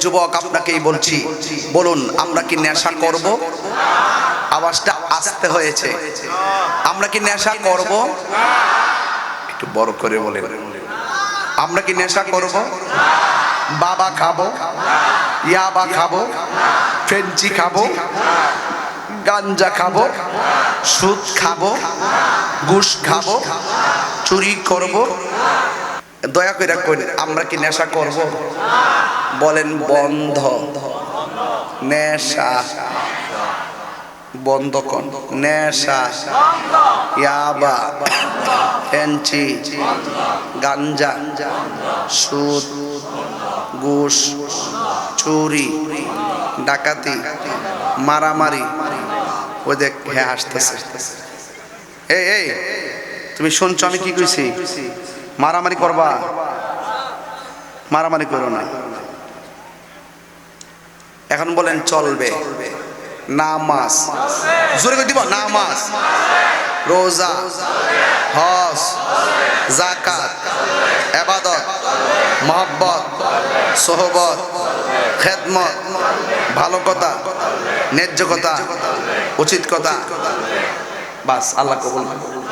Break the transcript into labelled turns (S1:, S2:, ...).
S1: যুবক আপনাকেই বলছি, বলুন আমরা কি নেশা করব? আওয়াজটা আসতে হয়েছে। আমরা কি নেশা করব? একটু বড় করে বলেন, আমরা কি নেশা করব? বাবা খাবো, ইয়াবা খাবো, ফেঞ্চি খাবো, গাঞ্জা খাবো, সুদ খাবো, ঘুষ খাবো, চুরি করব? দয়া করে কইন, আমরা কি নেশা করব? বলেন বন্ধ। নেশা বন্ধ কর। নেশা, ইয়াবা, ফেঞ্চি, গাঞ্জা, সুদ, ঘুষ, চুরি, ডাকাতি, মারামারি। ওই দেখ, হ্যাঁ আসতেছে। এই এই তুমি শুনছো আমি কি কইছি? মারামারি করবা? মারামারি করো না। এখন বলেন চলবে। নামাজ, জোরে করে দিব, নামাজ, রোজা, হজ, যাকাত, ইবাদত, মহব্বত, সোহবত, খেদমত, ভালো কথা, ন্যায্য কথা, উচিত কথা, বাস আল্লাহ কবুল করুন।